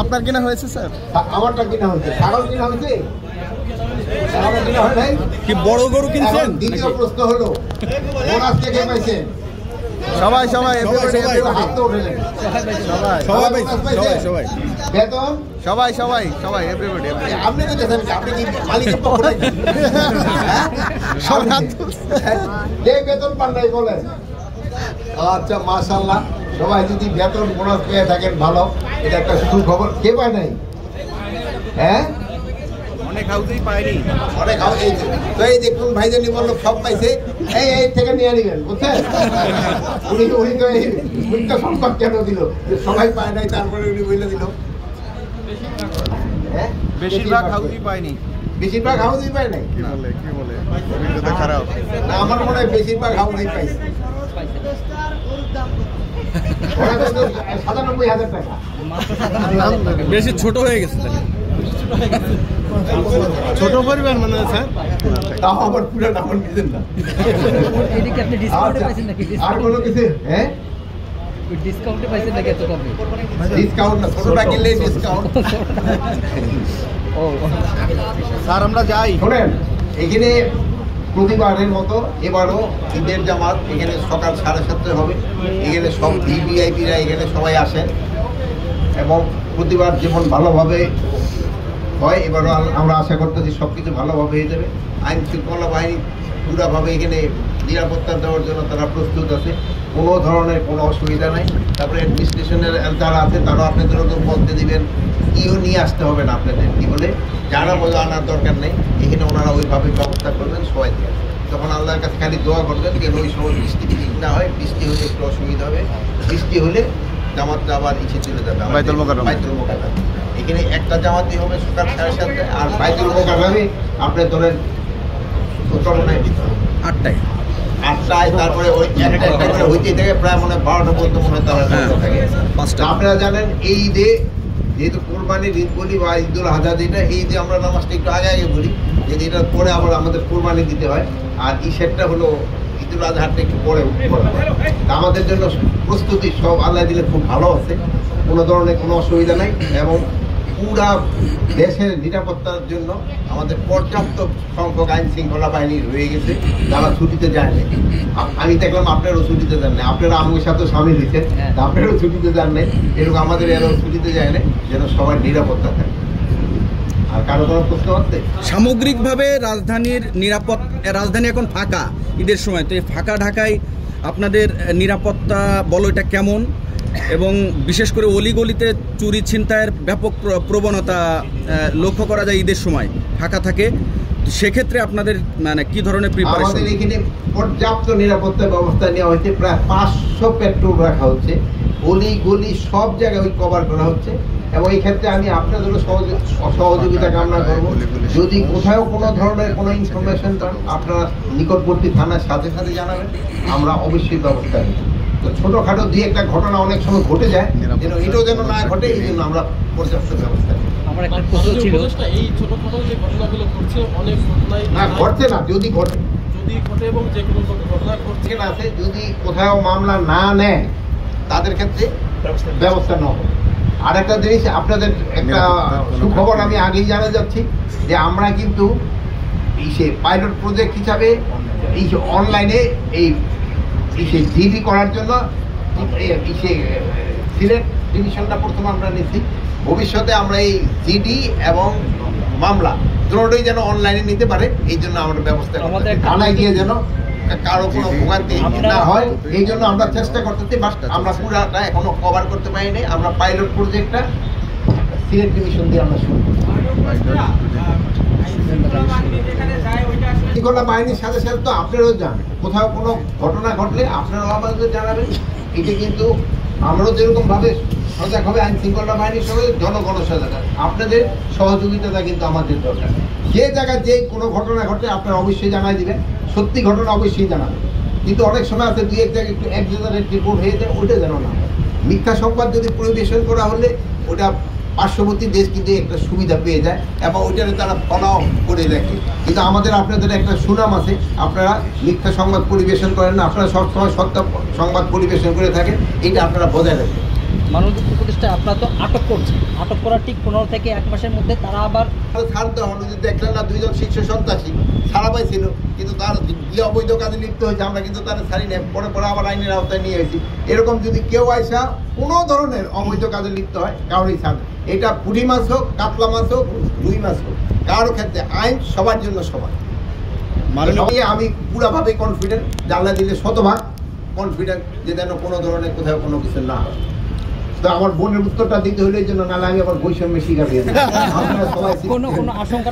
আপনার কিনা হয়েছে স্যার? আমারটা কিনা হয়েছে। ছাগল কিনা হয়েছে? ছাগল কিনা হয় নাই? কি বড় গরু কিনছেন? দ্বিতীয় প্রশ্ন হলো বোনাস থেকে পাইছেন? সবাই সবাই হাত তো উঠেলেন। সবাই বেতন সবাই সবাই সবাই এভরিবডি। আপনি তো দেখেন, আপনি কি মালিকের পক্ষ থেকে সবাই যে বেতন পান নাই বলেন? আচ্ছা, মাশাআল্লাহ। সবাই যদি বেতন বোনাস পেয়ে থাকেন ভালো, এটা একটা সুখবর। কে পায় নাই? হ্যাঁ, অনেক হাউসেই পাইনি। অনেক তো এই দেখুন ভাইজানি বললো সব পাইছে, এই থেকে নিয়ে নিবেন, বুঝছেন? উনি তো এই উল্টা সংবাদ কেন দিল সবাই পায় নাই, তারপরে উনি বলে দিল বেশিরভাগ হাউসই পাইনি। বেশিরভাগ হাউসই পায় নাই? কি বলে অভিজ্ঞতা খারাপ না, আমার মনে হয় বেশিরভাগ হাউসই পাইছে। ৯৭,০০০ টাকা। বেশি ছোট হয়ে গেছে। ছোট পরিবার মানে স্যার, তাও আবার পুরো নাম দিতেন না। আর কোনো কিছু? হ্যাঁ, ডিসকাউন্টে পাইছেন নাকি এত কমে? ডিসকাউন্ট না, ছোটটা কিনলে ডিসকাউন্ট। ও স্যার আমরা যাই। শোনেন, এখানে প্রতিবারের মতো এবারও ঈদের জামাত এখানে সকাল 7:30 হবে। এখানে সব ভিভিআইপিরা এখানে সবাই আসেন এবং প্রতিবার যেমন ভালোভাবে হয়, এবারও আমরা আশা করতেছি সব কিছু ভালোভাবে হয়ে যাবে। আইন শৃঙ্খলা বাহিনী পুরাভাবে এখানে নিরাপত্তা দেওয়ার জন্য তারা প্রস্তুত আছে, কোনো ধরনের কোনো অসুবিধা নাই। তারপরে অ্যাডমিনিস্ট্রেশনের যারা আছে তারাও আপনাদের ওদের বলতে দিবেন, কিও নিয়ে আসতে হবে না আপনাদের, কি বলে যারা বলে আনার দরকার নেই। এখানে ওনারা ওইভাবে ব্যবস্থা করবেন সবাই থেকে। তখন আল্লাহর কাছে খালি দোয়া করবেন যেন ওই সময় বৃষ্টি ঠিক না হয়। বৃষ্টি হলে একটু অসুবিধা হবে। বৃষ্টি হলে জামাতটা আবার ইচ্ছে চলে যাবে বাইতুল মোকাররম। এখানে একটা জামাতই হবে সকাল 7:30, আর বাইতুল মোকাররমে আপনি ধরেন চরণায় দিতে হবে 8টায়। তারপরে ওই একটা করে হইতে থেকে প্রায় মনে 12টা পর্যন্ত মনে হয় তারা থাকে। আপনারা জানেন এই ঈদে যেহেতু কোরবানির ঈদ বলি বা ঈদুল আজহা, যেটা এই ঈদে আমরা নামাজটা একটু আগে বলি, যে এটার পরে আবার আমাদের কোরবানি দিতে হয়। আর ঈশেরটা হলো ঈদুল আজহারটা একটু পরে আমাদের জন্য প্রস্তুতি সব আল্লাহ দিলে খুব ভালো আছে, কোনো ধরনের কোনো অসুবিধা নাই। এবং পুরা দেশের নিরাপত্তার জন্য আমাদের পর্যাপ্ত সংখ্যক আইন শৃঙ্খলা বাহিনী রয়ে গেছে, যারা ছুটিতে যায় না। আমি দেখলাম আপনারাও ছুটিতে যান না, আপনারা আমার সাথে সামিল হয়েছেন, আপনারাও ছুটিতে যান নাই। এরকম আমাদের এরাও ছুটিতে যায় না, যেন সবার নিরাপত্তা থাকে। আর কারো কোনো প্রশ্ন আছে? সামগ্রিকভাবে রাজধানী এখন ফাঁকা ঈদের সময়, তো এই ফাঁকা ঢাকায় আপনাদের নিরাপত্তা বলো এটা কেমন? এবং বিশেষ করে অলিগলিতে চুরি ছিনতাইয়ের ব্যাপক প্রবণতা লক্ষ্য করা যায় ঈদের সময় ফাঁকা থাকে, সেক্ষেত্রে আপনাদের মানে কি ধরনের প্রিপারেশন? আমাদের এখানে পর্যাপ্ত নিরাপত্তা ব্যবস্থা নেওয়া হয়েছে, প্রায় 500 পেট্রোল রাখা হচ্ছে, অলিগলি সব জায়গায় ওই কভার করা হচ্ছে। এবং এই ক্ষেত্রে আমি আপনাদেরও সহযোগিতা কামনা করবো। যদি কোথাও কোনো ধরনের কোনো ইনফরমেশন পান, আপনারা নিকটবর্তী থানার সাথে সাথে জানাবেন, আমরা অবশ্যই ব্যবস্থা নিই। তো ছোটোখাটো দিয়ে একটা ঘটনা অনেক সময় ঘটে যায়, যেন এটাও যেন না ঘটে, এই জন্য আমরা পর্যাপ্ত ব্যবস্থা নিই। আমার একটা প্রশ্ন ছিল, এই ছোটখাটো যে ঘটনাগুলো ঘটছে অনেক ঘটনাই না ঘটছে না, যদি ঘটে এবং যে কোনো ঘটনা ঘটছে না আছে, যদি কোথাও মামলা না নেয় তাদের ক্ষেত্রে ব্যবস্থা নেওয়া হবে। আর একটা জিনিস আপনাদের একটা সুখবর আমি আগেই জানা যাচ্ছি, যে আমরা কিন্তু এই সে পাইলট প্রজেক্ট হিসাবে এই অনলাইনে এই জিডি করার জন্য সিলেট ডিভিশনটা প্রথমে আমরা নিচ্ছি। ভবিষ্যতে আমরা এই জিডি এবং মামলা দুটোই যেন অনলাইনে নিতে পারে, এই জন্য আমরা ব্যবস্থা করতে থানায় গিয়ে যেন কারো কোনো ভোগান্তি না হয়, এই জন্য আমরা চেষ্টা করতেছি। আমরা পুরাটা এখনো কভার করতে পারিনি। আমরা পাইলট প্রজেক্টটা সিলেট ডিভিশন দিয়ে আমরা শুরু করি। শৃঙ্খলা বাহিনীর সাথে সাথে তো আপনারাও জানেন, কোথাও কোনো ঘটনা ঘটলে আপনারাও আমাদের জানাবেন। এটা কিন্তু আমরাও যেরকম ভাবে সজাগ হবে আইন শৃঙ্খলা বাহিনীর সঙ্গে জনগণ সজাগ, আপনাদের সহযোগিতাটা কিন্তু আমাদের দরকার। যে জায়গায় যে কোনো ঘটনা ঘটলে আপনারা অবশ্যই জানাই দিবেন, সত্যি ঘটনা অবশ্যই জানাবেন। কিন্তু অনেক সময় আছে দুই এক জায়গায় একটু এক্সাজারেট রিপোর্ট হয়ে যায়, ওইটা যেন না। মিথ্যা সংবাদ যদি পরিবেশন করা হলে ওটা পার্শ্ববর্তী দেশ কিন্তু একটা সুবিধা পেয়ে যায় এবং ওইটাকে তারা ফলাও করে রাখে। কিন্তু আমাদের আপনাদের একটা সুনাম আছে, আপনারা মিথ্যা সংবাদ পরিবেশন করেন না, আপনারা সবসময় সত্য সংবাদ পরিবেশন করে থাকেন, এটা আপনারা বজায় রাখবেন। মানবাধিকার উপদেষ্টা আপনারা তো আটক করছে, আটক করার ঠিক 15 থেকে 1 মাসের মধ্যে তারা আবার ছাড় দেওয়া হলো যে দেখলেন না 2 জন শীর্ষ সন্ত্রাসী ছাড়া পাইছিল, কিন্তু তার যে অবৈধ কাজে লিপ্ত হয়েছে আমরা কিন্তু তারা ছাড়ি নেই, পরে পরে আবার আইনের আওতায় নিয়ে এসেছি। এরকম যদি কেউ আইসা কোনো ধরনের অবৈধ কাজে লিপ্ত হয় কারোরই ছাড়, এটা পুঁটি মাছ হোক, কাতলা মাছ হোক, রুই মাছ হোক, কারো ক্ষেত্রে আইন সবার জন্য সমান। আমি পুরাভাবে কনফিডেন্ট, জানলা দিলে 100% কনফিডেন্ট যে যেন কোনো ধরনের কোথাও কোনো কিছু না হয়। তো আমার বোনের উত্তরটা দিতে হলে এই জন্য, নাহলে আমি আবার বৈষম্যের শিকার হয়ে যাই। আপনারা সবাই কোনো আশঙ্কা